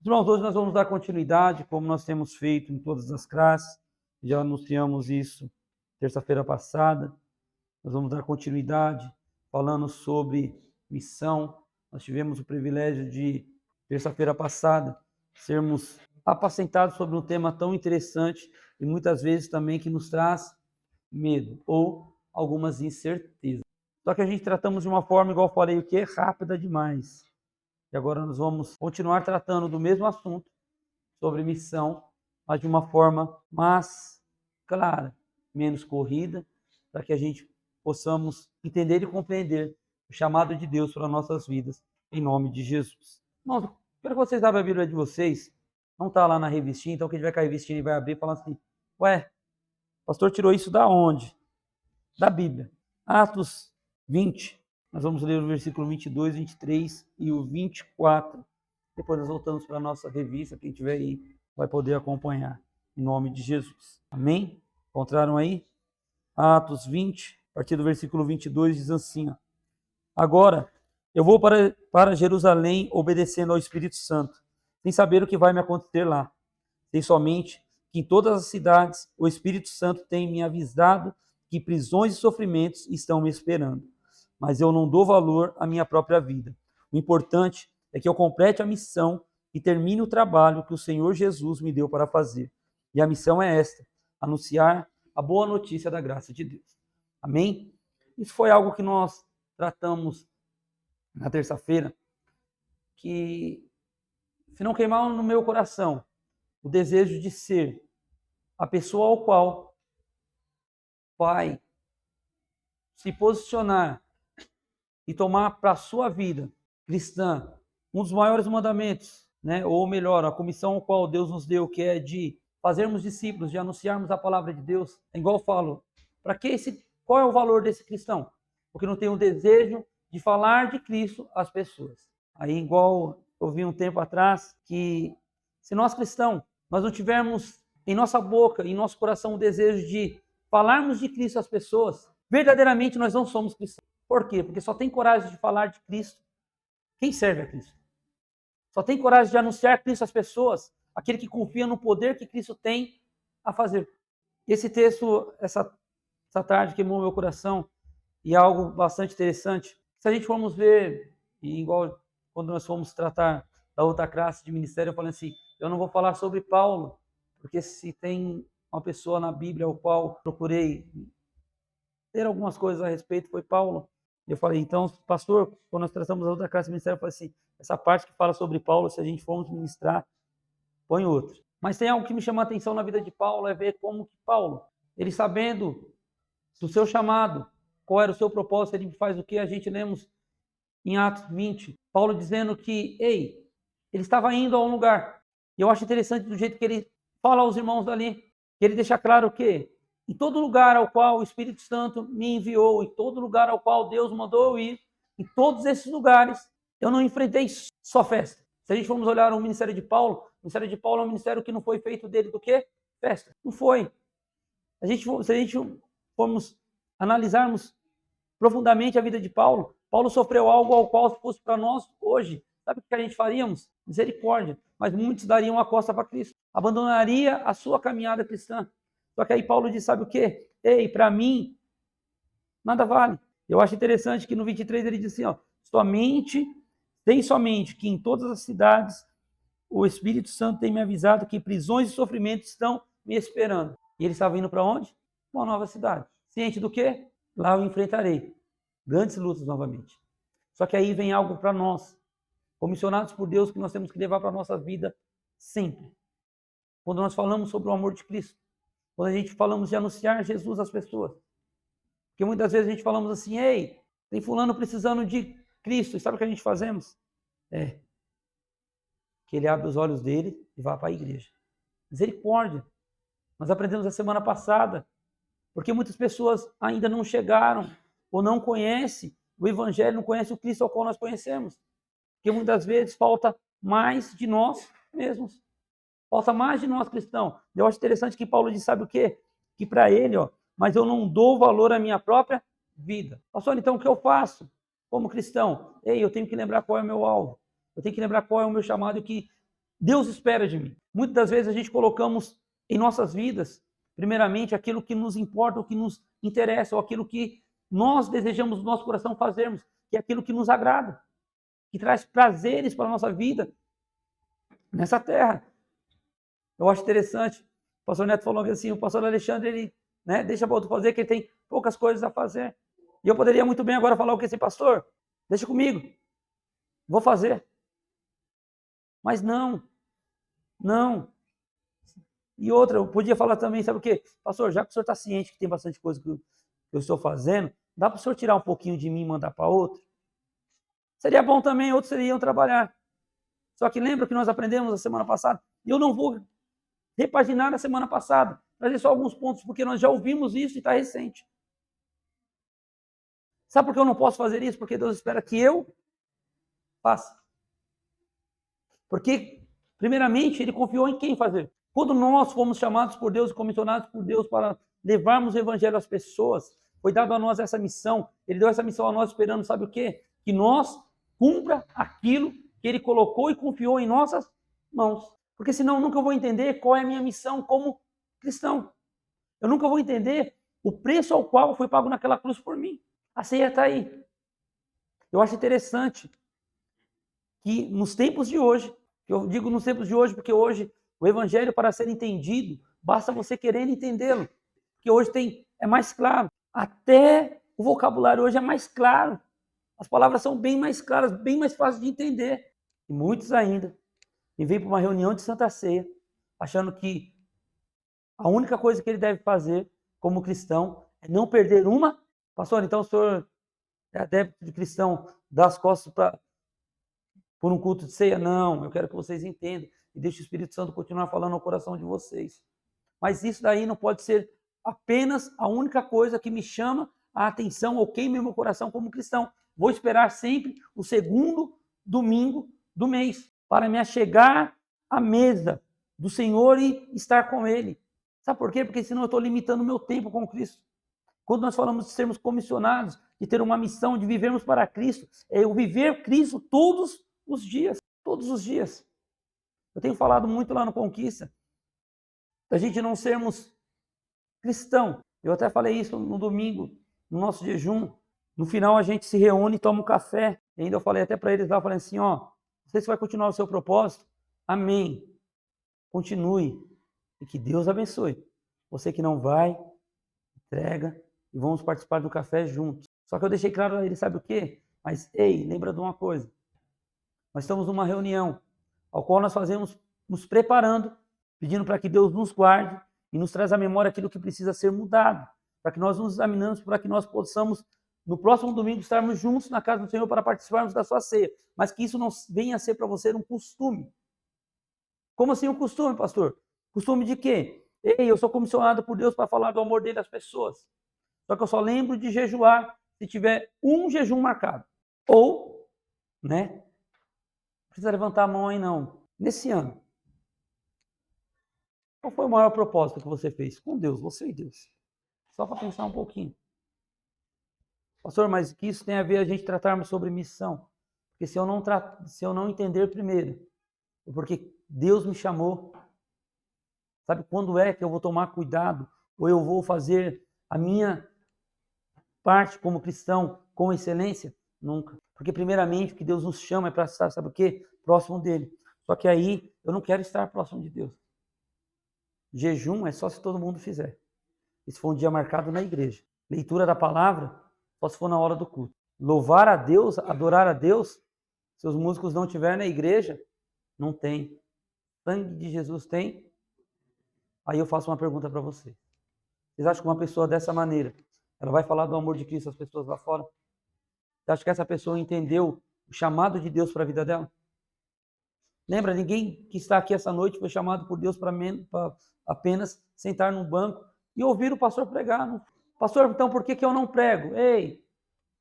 Irmãos, hoje nós vamos dar continuidade, como nós temos feito em todas as classes, já anunciamos isso terça-feira passada, nós vamos dar continuidade falando sobre missão. Nós tivemos o privilégio de, terça-feira passada, sermos apacentados sobre um tema tão interessante e muitas vezes também que nos traz medo ou algumas incertezas. Só que a gente tratamos de uma forma, igual eu falei, o que é rápida demais. E agora nós vamos continuar tratando do mesmo assunto, sobre missão, mas de uma forma mais clara, menos corrida, para que a gente possamos entender e compreender o chamado de Deus para nossas vidas, em nome de Jesus. Irmãos, quero que vocês abram a Bíblia de vocês, não está lá na revistinha, então quem tiver com a revistinha vai abrir e falar assim, ué, o pastor tirou isso da onde? Da Bíblia. Atos 20, nós vamos ler o versículo 22, 23 e o 24. Depois nós voltamos para a nossa revista, quem tiver aí vai poder acompanhar, em nome de Jesus. Amém? Encontraram aí? Atos 20, a partir do versículo 22, diz assim, ó, agora eu vou para Jerusalém obedecendo ao Espírito Santo, sem saber o que vai me acontecer lá. Sei somente que em todas as cidades o Espírito Santo tem me avisado que prisões e sofrimentos estão me esperando. Mas eu não dou valor à minha própria vida. O importante é que eu complete a missão e termine o trabalho que o Senhor Jesus me deu para fazer. E a missão é esta: anunciar a boa notícia da graça de Deus. Amém? Isso foi algo que nós tratamos na terça-feira, que se não queimar no meu coração o desejo de ser a pessoa ao qual vai se posicionar e tomar para a sua vida cristã um dos maiores mandamentos, né? Ou melhor, a comissão ao qual Deus nos deu, que é de fazermos discípulos, de anunciarmos a palavra de Deus. É igual eu falo, para que qual é o valor desse cristão? Porque não tem o desejo de falar de Cristo às pessoas. Aí, igual eu vi um tempo atrás, que se nós cristãos, nós não tivermos em nossa boca, em nosso coração, o desejo de falarmos de Cristo às pessoas, verdadeiramente nós não somos cristãos. Por quê? Porque só tem coragem de falar de Cristo quem serve a Cristo. Só tem coragem de anunciar Cristo às pessoas aquele que confia no poder que Cristo tem a fazer. Esse texto, essa tarde, queimou meu coração e é algo bastante interessante. Se a gente formos ver, e igual quando nós fomos tratar da outra classe de ministério, eu falei assim, eu não vou falar sobre Paulo, porque se tem uma pessoa na Bíblia ao qual procurei ter algumas coisas a respeito, foi Paulo. Eu falei, então, pastor, quando nós tratamos a outra classe de ministério, eu falei assim, essa parte que fala sobre Paulo, se a gente formos ministrar, põe outro. Mas tem algo que me chama a atenção na vida de Paulo, é ver como que Paulo, ele sabendo do seu chamado, qual era o seu propósito, ele faz o que a gente lemos em Atos 20, Paulo dizendo que, ei, ele estava indo a um lugar. E eu acho interessante do jeito que ele fala aos irmãos dali, que ele deixa claro que em todo lugar ao qual o Espírito Santo me enviou, em todo lugar ao qual Deus mandou eu ir, em todos esses lugares, eu não enfrentei só festa. Se a gente formos olhar o ministério de Paulo, o ministério de Paulo é um ministério que não foi feito dele do quê? Festa. Não foi. Se a gente formos analisarmos profundamente a vida de Paulo, Paulo sofreu algo ao qual, se fosse para nós hoje, sabe o que a gente faríamos? Misericórdia. Mas muitos dariam a costa para Cristo. Abandonaria a sua caminhada cristã. Só que aí Paulo diz, sabe o quê? Ei, para mim, nada vale. Eu acho interessante que no 23 ele diz assim, ó, somente que em todas as cidades o Espírito Santo tem me avisado que prisões e sofrimentos estão me esperando. E ele estava indo para onde? Uma nova cidade. Ciente do quê? Lá eu enfrentarei grandes lutas novamente. Só que aí vem algo para nós, comissionados por Deus, que nós temos que levar para a nossa vida sempre. Quando nós falamos sobre o amor de Cristo, quando a gente falamos de anunciar Jesus às pessoas. Porque muitas vezes a gente falamos assim, ei, tem fulano precisando de Cristo. E sabe o que a gente fazemos? Que ele abre os olhos dele e vá para a igreja. Misericórdia. Nós aprendemos a semana passada, porque muitas pessoas ainda não chegaram ou não conhecem o Evangelho, não conhecem o Cristo ao qual nós conhecemos. Porque muitas vezes falta mais de nós mesmos. Falta mais de nós cristãos. Eu acho interessante que Paulo diz, sabe o quê? Que para ele, ó, mas eu não dou valor à minha própria vida. Pastor, então o que eu faço como cristão? Ei, eu tenho que lembrar qual é o meu alvo. Eu tenho que lembrar qual é o meu chamado, que Deus espera de mim? Muitas das vezes a gente colocamos em nossas vidas, primeiramente, aquilo que nos importa, o que nos interessa, ou aquilo que nós desejamos no nosso coração fazermos, que é aquilo que nos agrada, que traz prazeres para a nossa vida nessa terra. Eu acho interessante, o pastor Neto falou assim, o pastor Alexandre, ele deixa para outro fazer, que ele tem poucas coisas a fazer. E eu poderia muito bem agora falar o que esse pastor? Deixa comigo, vou fazer. Mas não. E outra, eu podia falar também, sabe o quê? Pastor, já que o senhor está ciente que tem bastante coisa que eu estou fazendo, dá para o senhor tirar um pouquinho de mim e mandar para outro? Seria bom também, outros iriam trabalhar. Só que lembra que nós aprendemos na semana passada? E eu não vou repaginar na semana passada, trazer só alguns pontos, porque nós já ouvimos isso e está recente. Sabe por que eu não posso fazer isso? Porque Deus espera que eu faça. Porque, primeiramente, Ele confiou em quem fazer. Quando nós fomos chamados por Deus e comissionados por Deus para levarmos o evangelho às pessoas, foi dado a nós essa missão. Ele deu essa missão a nós esperando, sabe o quê? Que nós cumpra aquilo que Ele colocou e confiou em nossas mãos. Porque senão eu nunca vou entender qual é a minha missão como cristão. Eu nunca vou entender o preço ao qual foi pago naquela cruz por mim. A ceia está aí. Eu acho interessante que nos tempos de hoje, eu digo nos tempos de hoje porque hoje o evangelho, para ser entendido, basta você querer entendê-lo. Porque hoje é mais claro. Até o vocabulário hoje é mais claro. As palavras são bem mais claras, bem mais fáceis de entender. E muitos ainda me vêm para uma reunião de Santa Ceia, achando que a única coisa que ele deve fazer como cristão é não perder uma. Pastor, então o senhor é adepto de cristão, dá as costas por um culto de ceia? Não, eu quero que vocês entendam e deixe o Espírito Santo continuar falando ao coração de vocês. Mas isso daí não pode ser apenas a única coisa que me chama a atenção ou queima meu coração como cristão. Vou esperar sempre o segundo domingo do mês para me achegar à mesa do Senhor e estar com Ele. Sabe por quê? Porque senão eu estou limitando o meu tempo com Cristo. Quando nós falamos de sermos comissionados, de ter uma missão, de vivermos para Cristo, é eu viver Cristo todos os dias. Todos os dias. Eu tenho falado muito lá no Conquista, da gente não sermos cristão. Eu até falei isso no domingo, no nosso jejum. No final a gente se reúne e toma um café. E ainda eu falei até para eles lá, eu falei assim, ó, não sei se vai continuar o seu propósito. Amém. Continue. E que Deus abençoe. Você que não vai, entrega e vamos participar do café juntos. Só que eu deixei claro a ele, sabe o quê? Mas, ei, lembra de uma coisa. Nós estamos numa reunião, ao qual nós fazemos, nos preparando, pedindo para que Deus nos guarde e nos traz à memória aquilo que precisa ser mudado, para que nós nos examinemos, para que nós possamos, no próximo domingo, estarmos juntos na casa do Senhor para participarmos da sua ceia, mas que isso não venha a ser para você um costume. Como assim um costume, pastor? Costume de quê? Ei, eu sou comissionado por Deus para falar do amor dele às pessoas. Só que eu só lembro de jejuar se tiver um jejum marcado. Ou, não precisa levantar a mão aí não. Nesse ano, qual foi o maior propósito que você fez? Com Deus, você e Deus. Só para pensar um pouquinho. Pastor, mas que isso tem a ver a gente tratarmos sobre missão? Porque se eu não entender primeiro, porque Deus me chamou, sabe quando é que eu vou tomar cuidado? Ou eu vou fazer a minha parte como cristão com excelência? Nunca. Porque primeiramente o que Deus nos chama é para estar, sabe o quê? Próximo dele. Só que aí eu não quero estar próximo de Deus. Jejum é só se todo mundo fizer. E se for um dia marcado na igreja. Leitura da palavra, só se for na hora do culto. Louvar a Deus, adorar a Deus, se os músicos não estiverem na igreja, não tem. Sangue de Jesus tem? Aí eu faço uma pergunta para vocês. Vocês acham que uma pessoa dessa maneira, ela vai falar do amor de Cristo às pessoas lá fora? Você acha que essa pessoa entendeu o chamado de Deus para a vida dela? Lembra, ninguém que está aqui essa noite foi chamado por Deus para apenas sentar num banco e ouvir o pastor pregar. Não. Pastor, então por que eu não prego? Ei,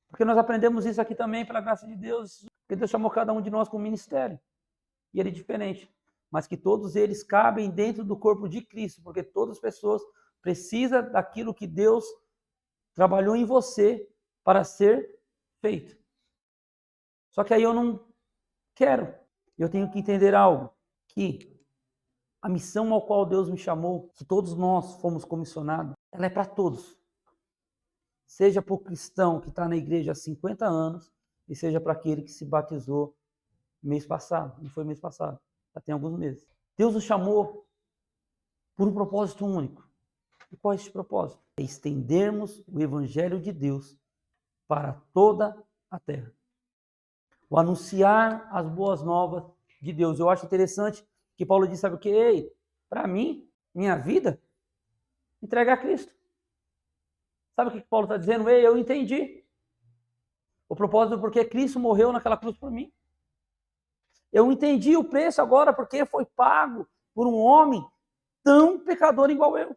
porque nós aprendemos isso aqui também pela graça de Deus, porque Deus chamou cada um de nós com um ministério. E ele é diferente. Mas que todos eles cabem dentro do corpo de Cristo, porque todas as pessoas precisam daquilo que Deus trabalhou em você para ser feito. Só que aí eu não quero. Eu tenho que entender algo, que a missão ao qual Deus me chamou, que todos nós fomos comissionados, ela é para todos. Seja para o cristão que está na igreja há 50 anos, e seja para aquele que se batizou mês passado. Não foi mês passado, já tem alguns meses. Deus nos chamou por um propósito único. E qual é esse propósito? É estendermos o evangelho de Deus para toda a terra. O anunciar as boas novas de Deus. Eu acho interessante que Paulo diz, sabe o que? Ei, para mim, minha vida, entregar a Cristo. Sabe o que Paulo está dizendo? Ei, eu entendi o propósito porque Cristo morreu naquela cruz por mim. Eu entendi o preço agora porque foi pago por um homem tão pecador igual eu.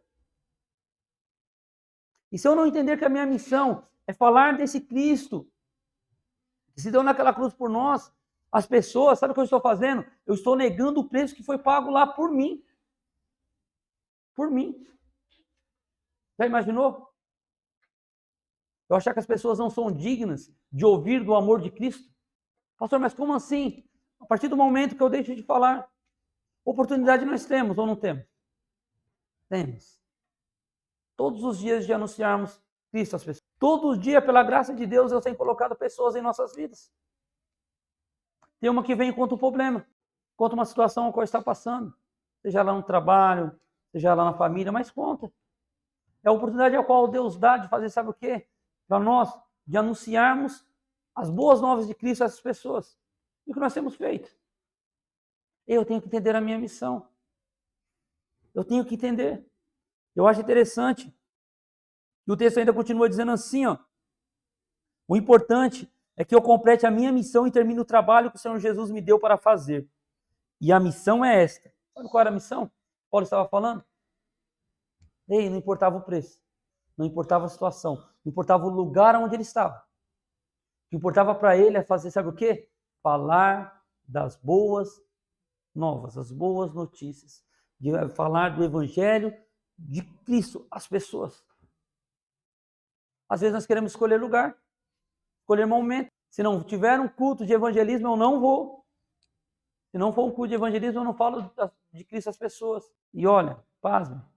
E se eu não entender que a minha missão é falar desse Cristo que se deu naquela cruz por nós, as pessoas, sabe o que eu estou fazendo? Eu estou negando o preço que foi pago lá por mim. Por mim. Já imaginou? Eu achar que as pessoas não são dignas de ouvir do amor de Cristo? Pastor, mas como assim? A partir do momento que eu deixo de falar, oportunidade nós temos ou não temos? Temos. Todos os dias de anunciarmos Cristo às pessoas. Todo dia, pela graça de Deus, Deus tem colocado pessoas em nossas vidas. Tem uma que vem e conta um problema, conta uma situação a qual está passando, seja lá no trabalho, seja lá na família, mas conta. É a oportunidade a qual Deus dá de fazer, sabe o quê? Para nós, de anunciarmos as boas novas de Cristo a essas pessoas. E o que nós temos feito? Eu tenho que entender a minha missão. Eu tenho que entender. Eu acho interessante. E o texto ainda continua dizendo assim, ó. O importante é que eu complete a minha missão e termine o trabalho que o Senhor Jesus me deu para fazer. E a missão é esta. Sabe qual era a missão? Paulo estava falando. Ei, não importava o preço. Não importava a situação. Não importava o lugar onde ele estava. O que importava para ele é fazer, sabe o quê? Falar das boas novas, as boas notícias. De falar do evangelho de Cristo às pessoas. Às vezes nós queremos escolher lugar, escolher momento. Se não tiver um culto de evangelismo, eu não vou. Se não for um culto de evangelismo, eu não falo de Cristo às pessoas. E olha, pasma.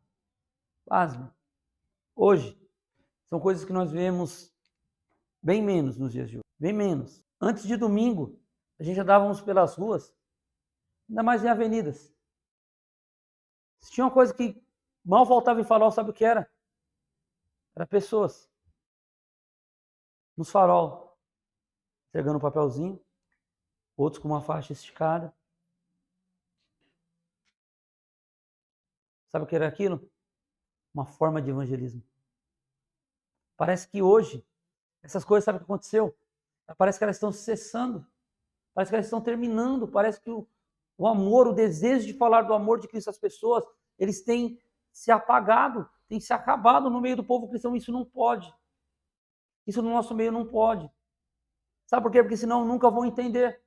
Hoje, são coisas que nós vemos bem menos nos dias de hoje. Bem menos. Antes de domingo, a gente andávamos pelas ruas, ainda mais em avenidas. Se tinha uma coisa que mal faltava em farol, sabe o que era? Era pessoas. Nos farol, entregando um papelzinho, outros com uma faixa esticada. Sabe o que era aquilo? Uma forma de evangelismo. Parece que hoje, essas coisas, sabe o que aconteceu? Parece que elas estão cessando. Parece que elas estão terminando. Parece que o amor, o desejo de falar do amor de Cristo às pessoas, eles têm se apagado, têm se acabado no meio do povo cristão. Isso não pode. Isso no nosso meio não pode. Sabe por quê? Porque senão nunca vão entender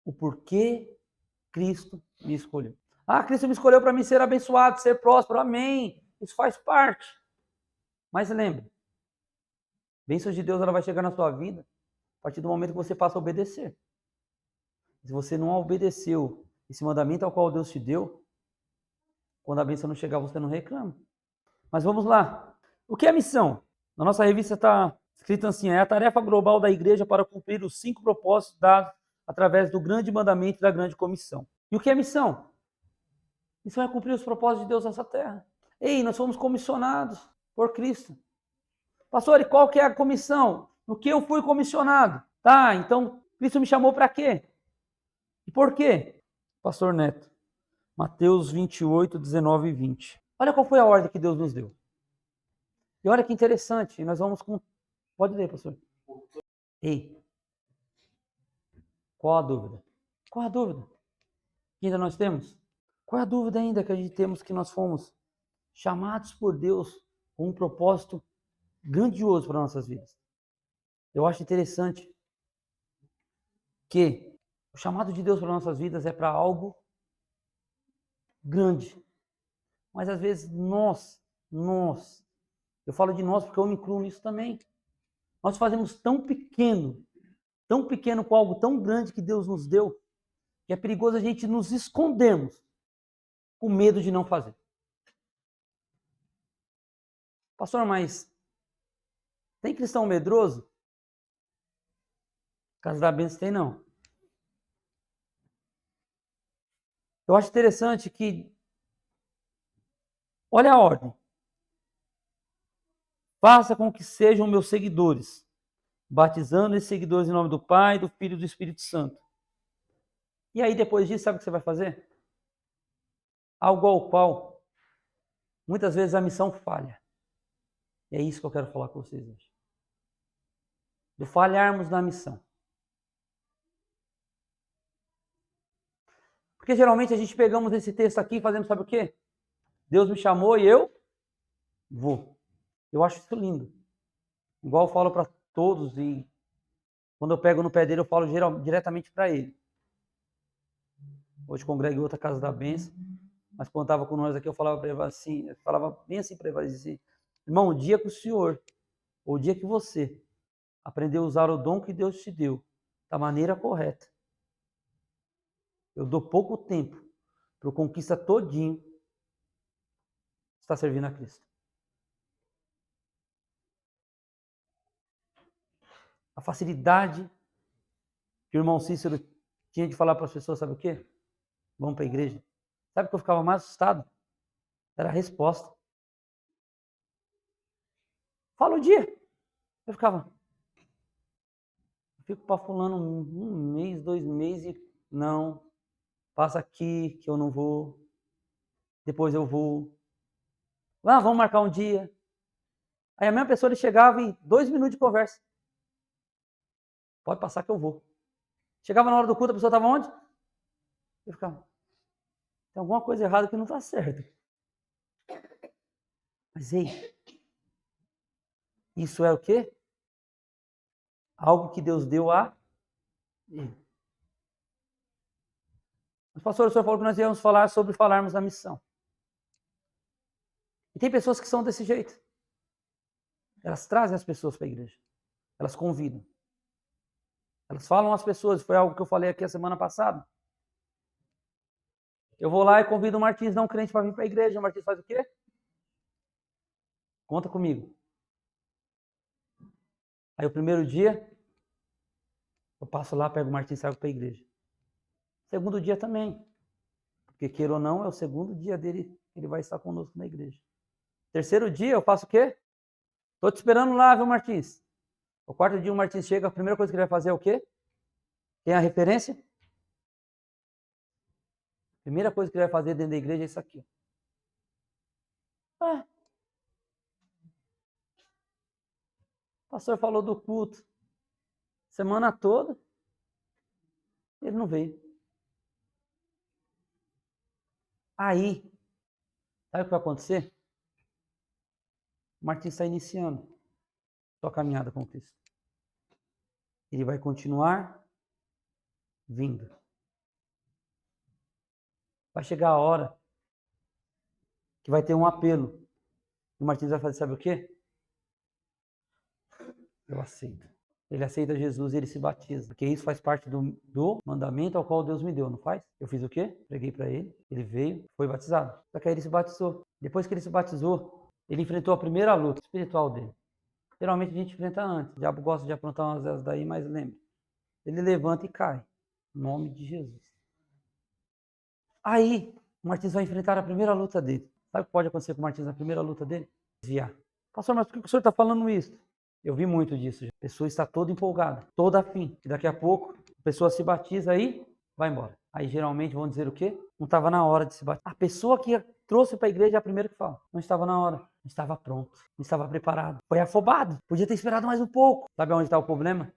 o porquê Cristo me escolheu. Ah, Cristo me escolheu para mim ser abençoado, ser próspero. Amém. Isso faz parte. Mas lembre, bênção de Deus ela vai chegar na sua vida a partir do momento que você passa a obedecer. Se você não obedeceu esse mandamento ao qual Deus te deu, quando a bênção não chegar, você não reclama. Mas vamos lá. O que é missão? Na nossa revista está escrito assim, é a tarefa global da igreja para cumprir os 5 propósitos dados através do grande mandamento e da grande comissão. E o que é missão? Missão é cumprir os propósitos de Deus nessa terra. Ei, nós fomos comissionados por Cristo. Pastor, e qual que é a comissão? No que eu fui comissionado? Tá, então Cristo me chamou para quê? E por quê? Pastor Neto, Mateus 28, 19 e 20. Olha qual foi a ordem que Deus nos deu. E olha que interessante, nós vamos com... Pode ler, pastor. Ei, qual a dúvida? Qual a dúvida que ainda nós temos? Qual é a dúvida ainda que a gente temos que nós fomos chamados por Deus com um propósito grandioso para nossas vidas? Eu acho interessante que o chamado de Deus para nossas vidas é para algo grande. Mas às vezes nós, eu falo de nós porque eu me incluo nisso também. Nós fazemos tão pequeno com algo tão grande que Deus nos deu, que é perigoso a gente nos escondermos com medo de não fazer. Pastor, mas tem cristão medroso? Casa da Bênção tem não. Eu acho interessante que, olha a ordem. Faça com que sejam meus seguidores, batizando esses seguidores em nome do Pai, do Filho e do Espírito Santo. E aí, depois disso, sabe o que você vai fazer? Algo ao qual, muitas vezes, a missão falha. E é isso que eu quero falar com vocês hoje. De falharmos na missão. Porque geralmente a gente pegamos esse texto aqui e fazemos, sabe o quê? Deus me chamou e eu vou. Eu acho isso lindo. Igual eu falo para todos e quando eu pego no pé dele eu falo diretamente para ele. Hoje congrego em outra Casa da Bênção, mas quando estava com nós aqui eu falava para ele assim, eu falava bem assim para ele, assim, irmão, o dia que o senhor, ou o dia que você aprendeu a usar o dom que Deus te deu da maneira correta, eu dou pouco tempo para o conquista todinho estar servindo a Cristo. A facilidade que o irmão Cícero tinha de falar para as pessoas, sabe o quê? Vamos para a igreja. Sabe o que eu ficava mais assustado? Era a resposta. Fala o dia. Eu fico para fulano um mês, 2 meses e não, passa aqui que eu não vou, depois eu vou. Vamos marcar um dia. Aí a mesma pessoa ele chegava em 2 minutos de conversa. Pode passar que eu vou. Chegava na hora do culto, a pessoa estava onde? Eu ficava, tem alguma coisa errada que não está certo. Mas ei, isso é o quê? Algo que Deus deu a ele. Mas pastor, o senhor falou que nós íamos falar sobre falarmos da missão. E tem pessoas que são desse jeito. Elas trazem as pessoas para a igreja. Elas convidam. Elas falam às pessoas, foi algo que eu falei aqui a semana passada. Eu vou lá e convido o Martins, não crente, para vir para a igreja. O Martins faz o quê? Conta comigo. Aí o primeiro dia, eu passo lá, pego o Martins e saio para a igreja. Segundo dia também. Porque queira ou não, é o segundo dia dele que ele vai estar conosco na igreja. Terceiro dia, eu faço o quê? Estou te esperando lá, viu, Martins? O quarto dia o Martins chega, a primeira coisa que ele vai fazer é o quê? Tem a referência? A primeira coisa que ele vai fazer dentro da igreja é isso aqui. O pastor falou do culto. Semana toda, ele não veio. Aí, sabe o que vai acontecer? O Martins está iniciando sua caminhada com Cristo. Ele vai continuar vindo. Vai chegar a hora que vai ter um apelo. E o Martins vai fazer, sabe o quê? Eu aceito. Ele aceita Jesus e ele se batiza. Porque isso faz parte do mandamento ao qual Deus me deu, não faz? Eu fiz o quê? Preguei para ele, ele veio, foi batizado. Só que aí ele se batizou. Depois que ele se batizou, ele enfrentou a primeira luta espiritual dele. Geralmente a gente enfrenta antes. O diabo gosta de aprontar umas dessas daí, mas lembre. Ele levanta e cai. Em nome de Jesus. Aí, o Martins vai enfrentar a primeira luta dele. Sabe o que pode acontecer com o Martins na primeira luta dele? Desviar. Pastor, mas por que o senhor está falando isso? Eu vi muito disso. A pessoa está toda empolgada, toda afim. E daqui a pouco, a pessoa se batiza aí, vai embora. Aí geralmente vão dizer o quê? Não estava na hora de se batizar. A pessoa que trouxe para a igreja é a primeira que fala. Não estava na hora. Não estava pronto. Não estava preparado. Foi afobado. Podia ter esperado mais um pouco. Sabe onde está o problema?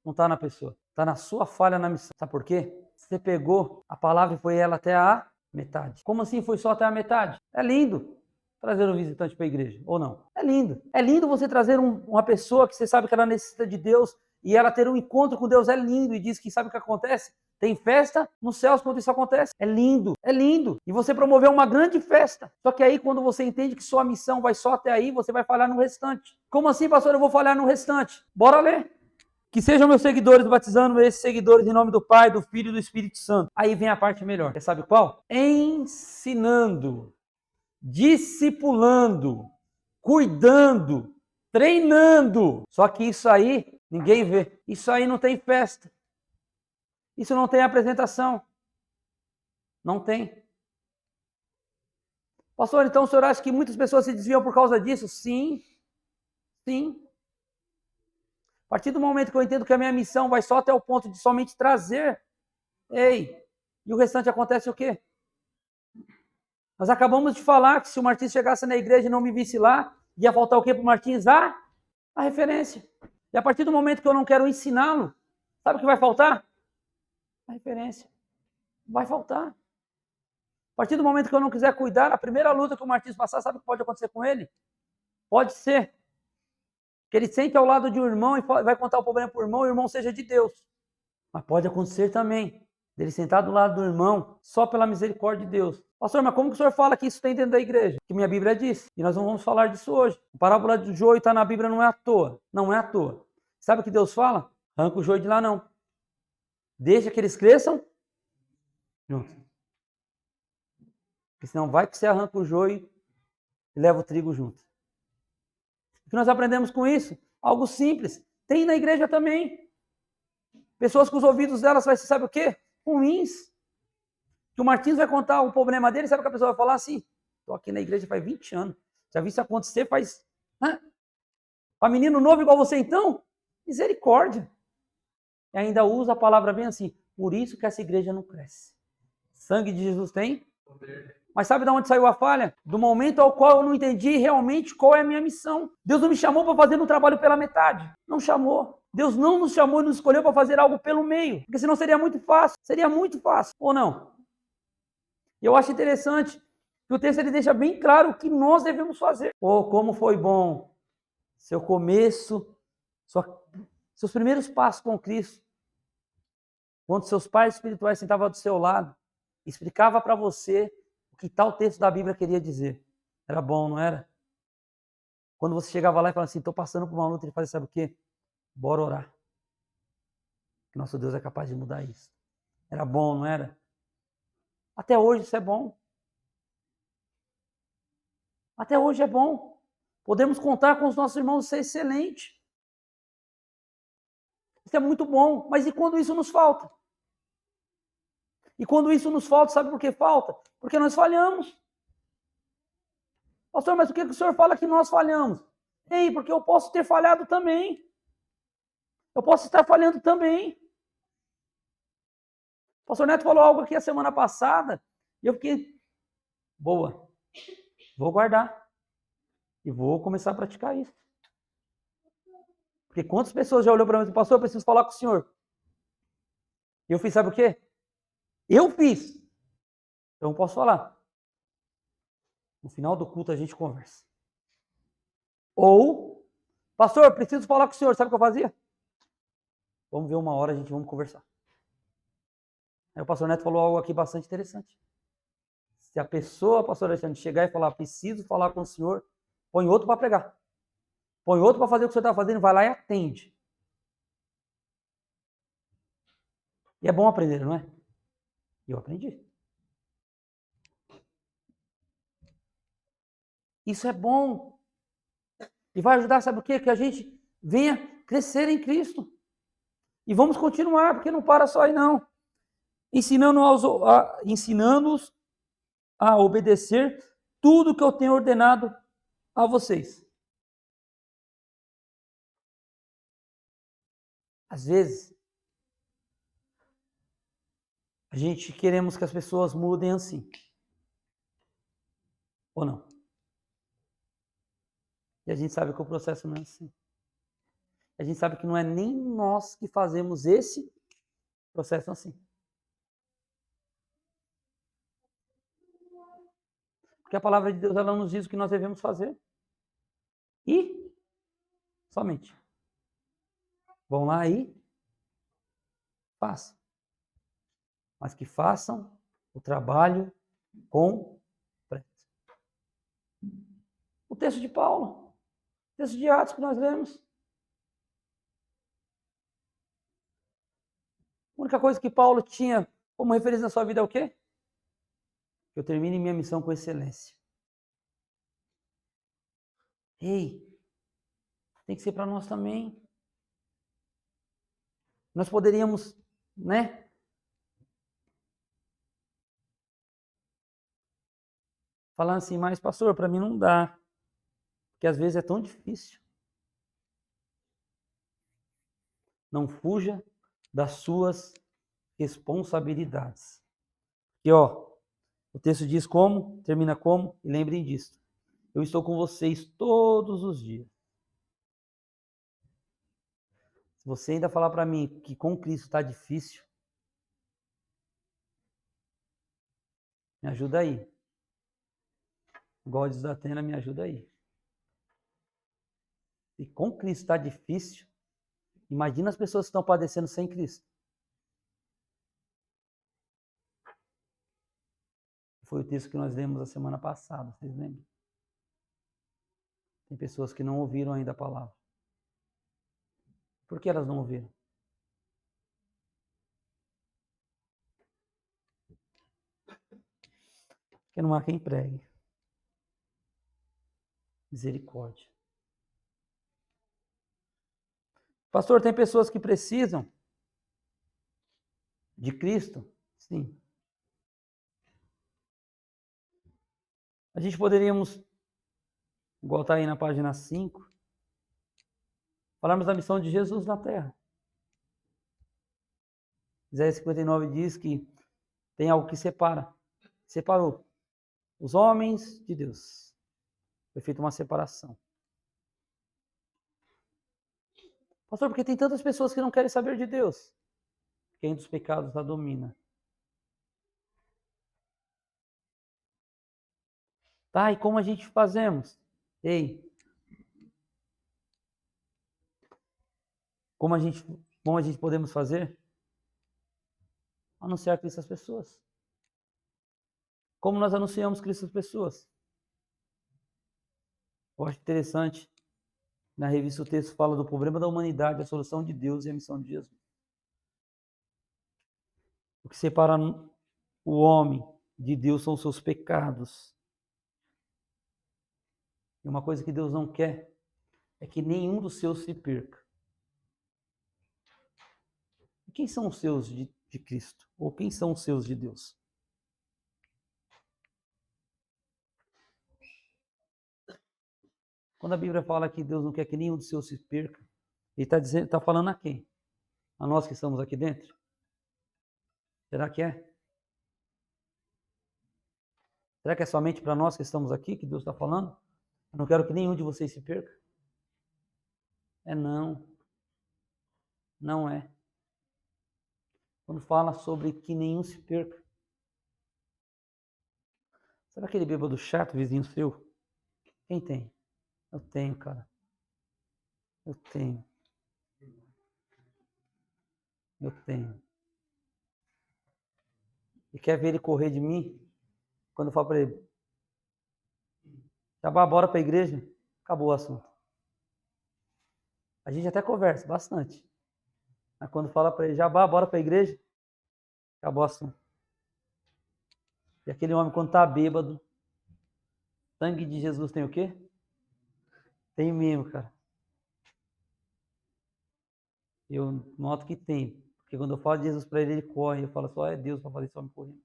Não está na pessoa. Está na sua falha na missão. Sabe por quê? Você pegou a palavra e foi ela até a metade. Como assim foi só até a metade? É lindo trazer um visitante para a igreja, ou não? É lindo. É lindo você trazer uma pessoa que você sabe que ela necessita de Deus e ela ter um encontro com Deus. É lindo. E diz que sabe o que acontece? Tem festa nos céus quando isso acontece. É lindo. É lindo. E você promoveu uma grande festa. Só que aí quando você entende que sua missão vai só até aí, você vai falhar no restante. Como assim, pastor? Eu vou falhar no restante. Bora ler. Que sejam meus seguidores, batizando esses seguidores em nome do Pai, do Filho e do Espírito Santo. Aí vem a parte melhor. Você sabe qual? Ensinando, discipulando, cuidando, treinando. Só que isso aí ninguém vê. Isso aí não tem festa. Isso não tem apresentação. Não tem. Pastor, então o senhor acha que muitas pessoas se desviam por causa disso? Sim. Sim. A partir do momento que eu entendo que a minha missão vai só até o ponto de somente trazer, ei, e o restante acontece o quê? Nós acabamos de falar que se o Martins chegasse na igreja e não me visse lá, ia faltar o quê para o Martins? A referência. E a partir do momento que eu não quero ensiná-lo, sabe o que vai faltar? A referência. Vai faltar. A partir do momento que eu não quiser cuidar, a primeira luta que o Martins passar, sabe o que pode acontecer com ele? Pode ser que ele sente ao lado de um irmão e vai contar o problema para o irmão e o irmão seja de Deus. Mas pode acontecer também dele sentar do lado do irmão só pela misericórdia de Deus. Pastor, mas como que o senhor fala que isso tem dentro da igreja? Que minha Bíblia diz. E nós não vamos falar disso hoje. A parábola do joio está na Bíblia, não é à toa. Não é à toa. Sabe o que Deus fala? Arranca o joio de lá não. Deixa que eles cresçam juntos. Porque senão vai que você arranca o joio e leva o trigo junto. O que nós aprendemos com isso? Algo simples. Tem na igreja também. Pessoas que os ouvidos delas vai ser, sabe o quê? Ruins. Que o Martins vai contar o problema dele, sabe o que a pessoa vai falar assim? Estou aqui na igreja faz 20 anos. Já vi isso acontecer faz... Para menino novo igual você então? Misericórdia. E ainda usa a palavra bem assim. Por isso que essa igreja não cresce. Sangue de Jesus tem? Mas sabe de onde saiu a falha? Do momento ao qual eu não entendi realmente qual é a minha missão. Deus não me chamou para fazer um trabalho pela metade. Não chamou. Deus não nos chamou e nos escolheu para fazer algo pelo meio. Porque senão seria muito fácil. Seria muito fácil. Ou não? E eu acho interessante que o texto ele deixa bem claro o que nós devemos fazer. Oh, como foi bom seu começo, seus primeiros passos com Cristo. Quando seus pais espirituais sentavam do seu lado, explicava para você o que tal texto da Bíblia queria dizer. Era bom, não era? Quando você chegava lá e falava assim, estou passando por uma luta, ele fazia, sabe o quê? Bora orar. Que nosso Deus é capaz de mudar isso. Era bom, não era? Até hoje isso é bom. Até hoje é bom. Podemos contar com os nossos irmãos, isso é excelente. Isso é muito bom. Mas e quando isso nos falta? E quando isso nos falta, sabe por que falta? Porque nós falhamos. Pastor, mas por que o senhor fala que nós falhamos? Ei, porque eu posso ter falhado também. Eu posso estar falhando também. O pastor Neto falou algo aqui a semana passada e eu fiquei, boa, vou guardar e vou começar a praticar isso. Porque quantas pessoas já olhou para mim e disse, pastor, eu preciso falar com o senhor. E eu fiz, sabe o quê? Eu fiz. Então eu posso falar. No final do culto a gente conversa. Ou, pastor, preciso falar com o senhor. Sabe o que eu fazia? Vamos ver uma hora, vamos conversar. Aí o pastor Neto falou algo aqui bastante interessante. Se a pessoa, pastor Alexandre, chegar e falar, preciso falar com o senhor, põe outro para pregar. Põe outro para fazer o que o senhor está fazendo, vai lá e atende. E é bom aprender, não é? E eu aprendi. Isso é bom. E vai ajudar, sabe o quê? Que a gente venha crescer em Cristo. E vamos continuar, porque não para só aí não. Ensinando-os a obedecer tudo que eu tenho ordenado a vocês. Às vezes, a gente queremos que as pessoas mudem assim. Ou não? E a gente sabe que o processo não é assim. A gente sabe que não é nem nós que fazemos esse processo assim. Porque a palavra de Deus ela nos diz o que nós devemos fazer. E somente. Vão lá e façam. Mas que façam o trabalho completo. O texto de Paulo. O texto de Atos que nós lemos. única coisa que Paulo tinha como referência na sua vida é o quê? Que eu termine minha missão com excelência. Ei, tem que ser para nós também. Nós poderíamos, né? Falar assim, mas pastor, para mim não dá. Porque às vezes é tão difícil. Não fuja das suas responsabilidades. E ó, o texto diz como, termina como, e lembrem disso. Eu estou com vocês todos os dias. Se você ainda falar para mim que com Cristo está difícil, me ajuda aí. Godes da Atena, me ajuda aí. E com Cristo está difícil, imagina as pessoas que estão padecendo sem Cristo. Foi o texto que nós lemos a semana passada, vocês lembram? Tem pessoas que não ouviram ainda a palavra. Por que elas não ouviram? Porque não há quem pregue. Misericórdia. Pastor, tem pessoas que precisam de Cristo? Sim. A gente poderíamos, igual está aí na página 5, falarmos da missão de Jesus na Terra. Isaías 59 diz que tem algo que separa. Separou os homens de Deus. Foi feita uma separação. Pastor, porque tem tantas pessoas que não querem saber de Deus. Quem dos pecados a domina. Tá, e como a gente fazemos? Ei, como a gente podemos fazer? Anunciar Cristo às pessoas. Como nós anunciamos Cristo às pessoas? Eu acho interessante, na revista o texto fala do problema da humanidade, a solução de Deus e a missão de Jesus. O que separa o homem de Deus são os seus pecados. E uma coisa que Deus não quer é que nenhum dos seus se perca. E quem são os seus de Cristo? Ou quem são os seus de Deus? Quando a Bíblia fala que Deus não quer que nenhum dos seus se perca, Ele está falando a quem? A nós que estamos aqui dentro? Será que é? Será que é somente para nós que estamos aqui que Deus está falando? Eu não quero que nenhum de vocês se perca. É não. Não é. Quando fala sobre que nenhum se perca. Sabe aquele bêbado chato, vizinho seu? Quem tem? Eu tenho, cara. Eu tenho. Eu tenho. E quer ver ele correr de mim? Quando eu falo para ele, Jabá, bora para a igreja? Acabou o assunto. A gente até conversa bastante. Mas quando fala para ele, Jabá, bora para a igreja? Acabou o assunto. E aquele homem, quando está bêbado, sangue de Jesus tem o quê? Tem mesmo, cara. Eu noto que tem. Porque quando eu falo de Jesus para ele, ele corre. Eu falo, só é Deus para fazer esse homem correr.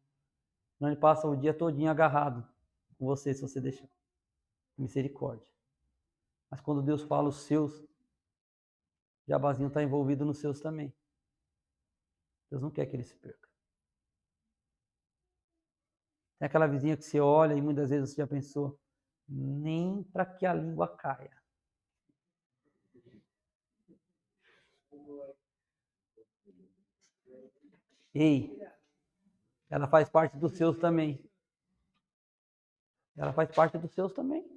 Senão ele passa o dia todinho agarrado com você, se você deixar. Misericórdia. Mas quando Deus fala os seus, Jabazinho está envolvido nos seus também. Deus não quer que ele se perca. Tem aquela vizinha que você olha e muitas vezes você já pensou, nem para que a língua caia. Ei, ela faz parte dos seus também. Ela faz parte dos seus também.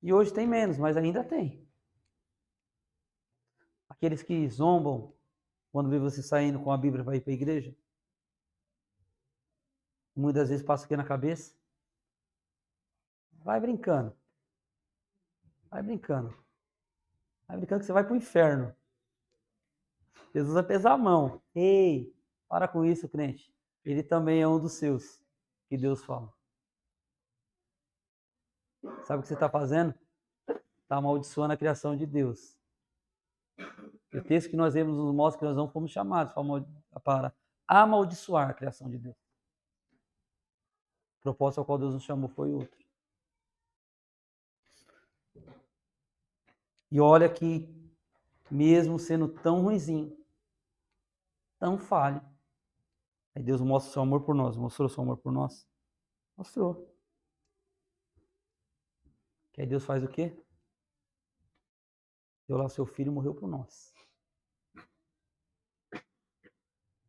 E hoje tem menos, mas ainda tem. Aqueles que zombam quando vê você saindo com a Bíblia para ir para a igreja. Muitas vezes passa aqui na cabeça. Vai brincando. Vai brincando. Tá brincando que você vai para o inferno. Jesus vai pesar a mão. Ei, para com isso, crente. Ele também é um dos seus, que Deus fala. Sabe o que você está fazendo? Está amaldiçoando a criação de Deus. O texto que nós vemos nos mostra que nós não fomos chamados para amaldiçoar a criação de Deus. O propósito ao qual Deus nos chamou foi outro. E olha que, mesmo sendo tão ruinzinho, tão falho, aí Deus mostra o seu amor por nós. Mostrou o seu amor por nós? Mostrou. Que aí Deus faz o quê? Deu lá o seu filho e morreu por nós.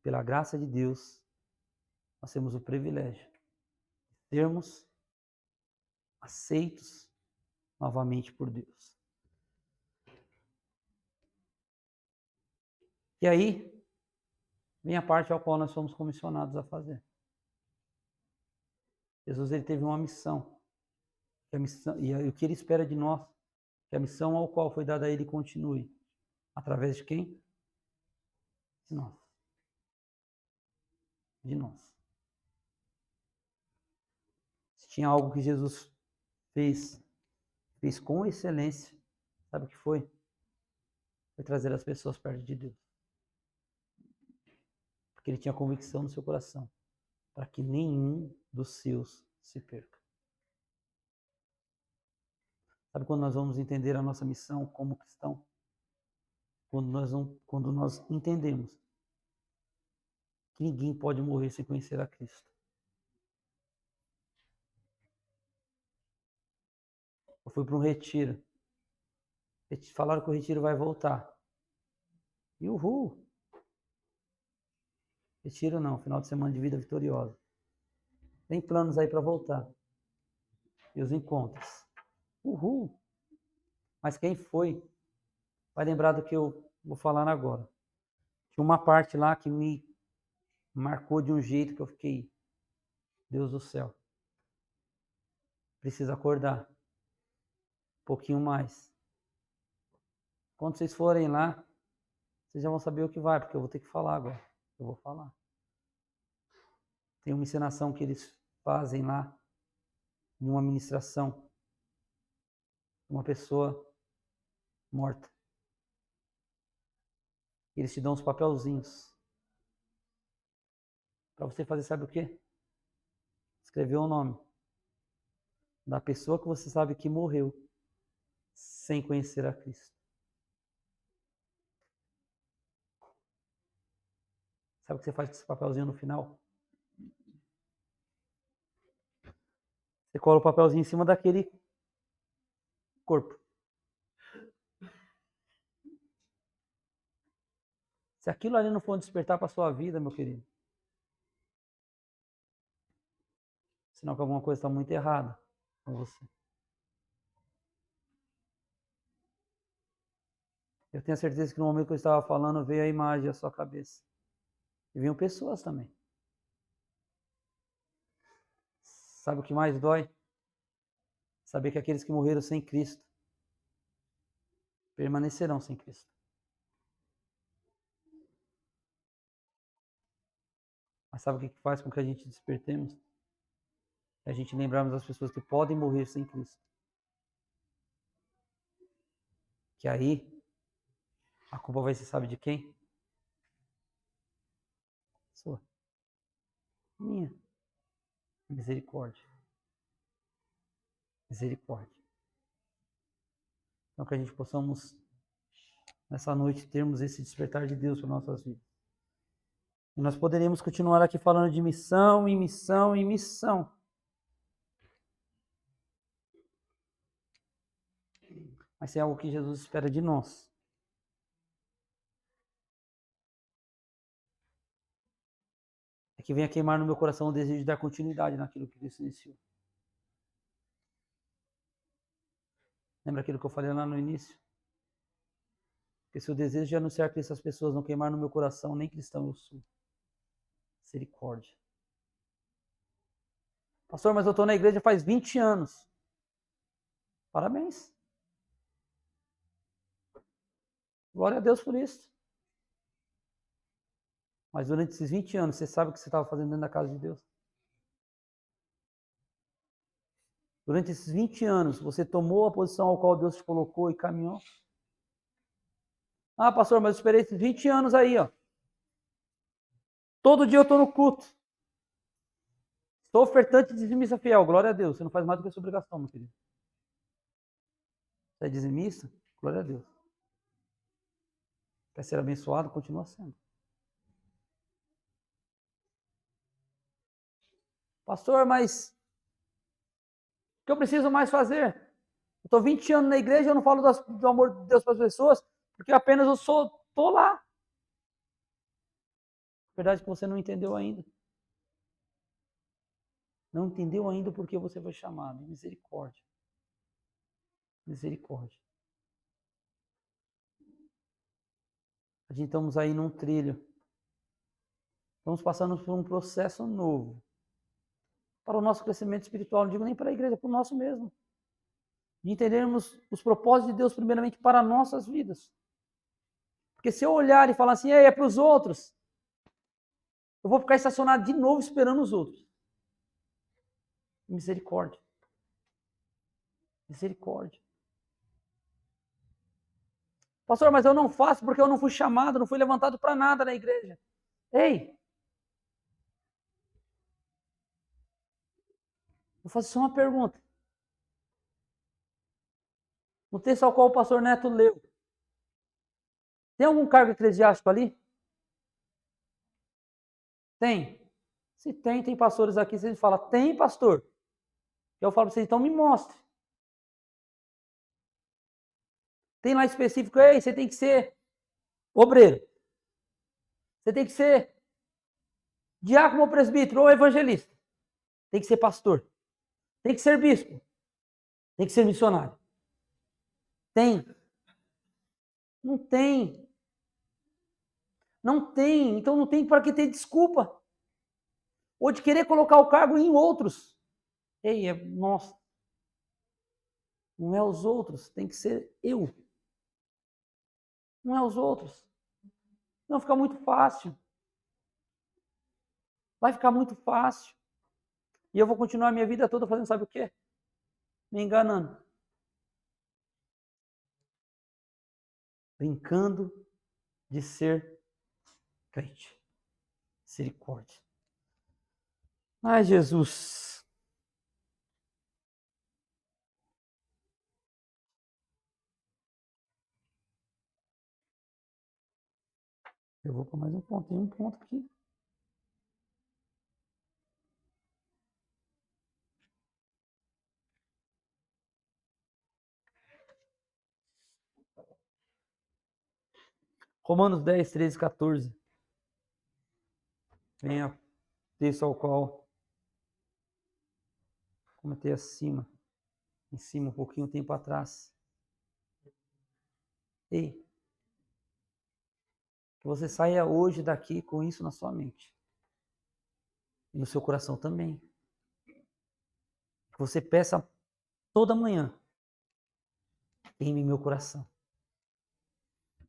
Pela graça de Deus, nós temos o privilégio de sermos aceitos novamente por Deus. E aí, vem a parte ao qual nós fomos comissionados a fazer. Jesus ele teve uma missão. E o que ele espera de nós, que a missão ao qual foi dada a ele continue. Através de quem? De nós. De nós. Se tinha algo que Jesus fez com excelência, sabe o que foi? Foi trazer as pessoas perto de Deus. Porque ele tinha convicção no seu coração, para que nenhum dos seus se perca. Sabe quando nós vamos entender a nossa missão como cristão? Quando nós entendemos que ninguém pode morrer sem conhecer a Cristo. Eu fui para um retiro. Falaram que o retiro vai voltar. E uhul! Retiro não, final de semana de vida vitoriosa. Tem planos aí para voltar. E os encontros. Uhul! Mas quem foi vai lembrar do que eu vou falar agora. Tinha uma parte lá que me marcou de um jeito que eu fiquei, Deus do céu. Precisa acordar. Um pouquinho mais. Quando vocês forem lá, vocês já vão saber o que vai, porque eu vou ter que falar agora. Eu vou falar. Tem uma encenação que eles fazem lá, em uma ministração. Uma pessoa morta. Eles te dão uns papelzinhos. Para você fazer, sabe o quê? Escrever o nome da pessoa que você sabe que morreu sem conhecer a Cristo. Sabe o que você faz com esse papelzinho no final? Você cola o papelzinho em cima daquele corpo. Se aquilo ali não for um despertar para a sua vida, meu querido, sinal que alguma coisa está muito errada com você. Eu tenho certeza que no momento que eu estava falando, veio a imagem à sua cabeça. E vinham pessoas também. Sabe o que mais dói? Saber que aqueles que morreram sem Cristo permanecerão sem Cristo. Mas sabe o que faz com que a gente despertemos? É a gente lembrarmos das pessoas que podem morrer sem Cristo. Que aí, a culpa vai ser, sabe de quem? Sua. Minha. Misericórdia. Misericórdia. Então que a gente possamos, nessa noite, termos esse despertar de Deus para nossas vidas. E nós poderíamos continuar aqui falando de missão e missão e missão. Mas é algo que Jesus espera de nós. É que venha queimar no meu coração o desejo de dar continuidade naquilo que Cristo iniciou. Lembra aquilo que eu falei lá no início? Porque se o desejo de anunciar Cristo às pessoas não queimar no meu coração, nem cristão eu sou. Misericórdia. Pastor, mas eu estou na igreja faz 20 anos. Parabéns. Glória a Deus por isso. Mas durante esses 20 anos, você sabe o que você estava fazendo dentro da casa de Deus? Durante esses 20 anos, você tomou a posição ao qual Deus te colocou e caminhou? Ah, pastor, mas eu esperei esses 20 anos aí, ó. Todo dia eu estou no culto. Sou ofertante e dizimista fiel. Glória a Deus. Você não faz mais do que a sua obrigação, meu querido. Você é dizimista? Glória a Deus. Quer ser abençoado? Continua sendo. Pastor, mas o que eu preciso mais fazer? Eu estou 20 anos na igreja e eu não falo do amor de Deus para as pessoas, porque apenas eu estou lá. Verdade que você não entendeu ainda. Não entendeu ainda porque você foi chamado. Misericórdia. Misericórdia. A gente estamos aí num trilho. Estamos passando por um processo novo. Para o nosso crescimento espiritual, não digo nem para a igreja, para o nosso mesmo. De entendermos os propósitos de Deus primeiramente para nossas vidas. Porque se eu olhar e falar assim, é para os outros, eu vou ficar estacionado de novo esperando os outros. Misericórdia. Misericórdia. Pastor, mas eu não faço porque eu não fui chamado, não fui levantado para nada na igreja. Ei! Vou fazer só uma pergunta. No texto ao qual o pastor Neto leu, tem algum cargo eclesiástico ali? Tem. Se tem, tem pastores aqui, vocês falam, tem pastor. Eu falo para vocês, então me mostre. Tem lá específico, ei, você tem que ser obreiro. Você tem que ser diácono ou presbítero ou evangelista. Tem que ser pastor. Tem que ser bispo. Tem que ser missionário. Tem. Não tem. Não tem. Então não tem para que ter desculpa. Ou de querer colocar o cargo em outros. Ei, nossa. Não é os outros, tem que ser eu. Não é os outros. Não, fica muito fácil. Vai ficar muito fácil. E eu vou continuar a minha vida toda fazendo, sabe o quê? Me enganando. Brincando de ser crente. Misericórdia. Ai, Jesus. Eu vou para mais um ponto. Tem um ponto aqui. Romanos 10, 13, 14. Vem a texto ao qual comentei acima. Em cima, um pouquinho tempo atrás. Ei, que você saia hoje daqui com isso na sua mente. E no seu coração também. Que você peça toda manhã. Em meu coração.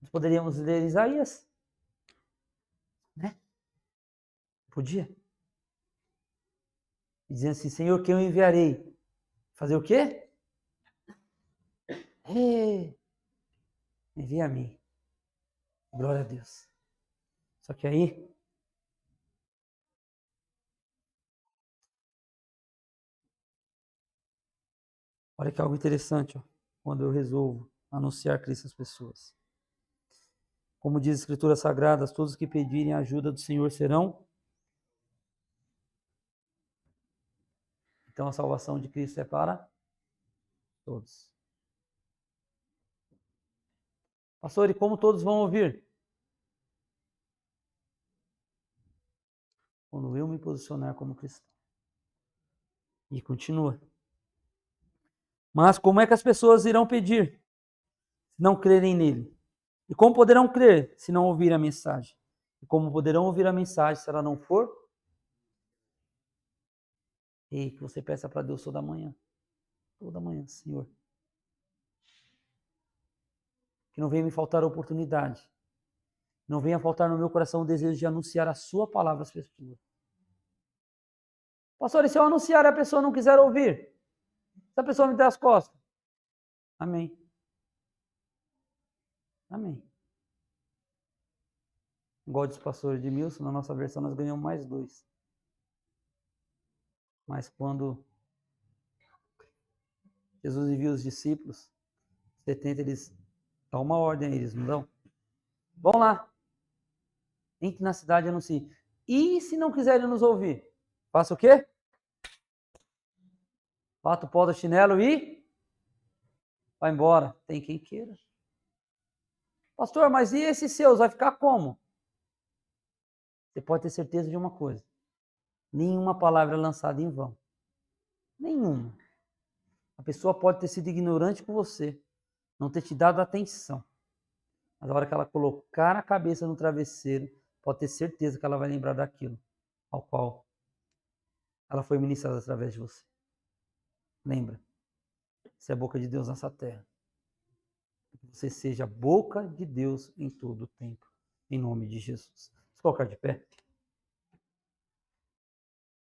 Nós poderíamos ler Isaías. Né? Podia? Dizendo assim, Senhor, que eu enviarei. Fazer o quê? Envia a mim. Glória a Deus. Só que aí, olha que algo interessante, ó, quando eu resolvo anunciar Cristo às pessoas. Como diz a Escritura Sagrada, todos que pedirem a ajuda do Senhor serão. Então a salvação de Cristo é para todos. Pastor, e como todos vão ouvir? Quando eu me posicionar como cristão. E continua. Mas como é que as pessoas irão pedir se não crerem nele? E como poderão crer se não ouvirem a mensagem? E como poderão ouvir a mensagem se ela não for? E que você peça para Deus toda manhã, Senhor. Que não venha me faltar a oportunidade. Não venha faltar no meu coração o desejo de anunciar a sua palavra às pessoas. Pastor, e se eu anunciar e a pessoa não quiser ouvir? Se a pessoa me der as costas? Amém. Amém. Igual diz o pastor Edmilson, na nossa versão nós ganhamos mais 2. Mas quando Jesus envia os discípulos, 70 eles dão uma ordem a eles, não dão? Vão lá. Entre na cidade e anuncie. E se não quiserem nos ouvir? Faça o quê? Bata o pó do chinelo e vai embora. Tem quem queira. Pastor, mas e esses seus? Vai ficar como? Você pode ter certeza de uma coisa. Nenhuma palavra é lançada em vão. Nenhuma. A pessoa pode ter sido ignorante com você, não ter te dado atenção. Mas a hora que ela colocar a cabeça no travesseiro, pode ter certeza que ela vai lembrar daquilo ao qual ela foi ministrada através de você. Lembra? Você é a boca de Deus nessa terra. Que você seja a boca de Deus em todo o tempo. Em nome de Jesus. Vamos colocar de pé.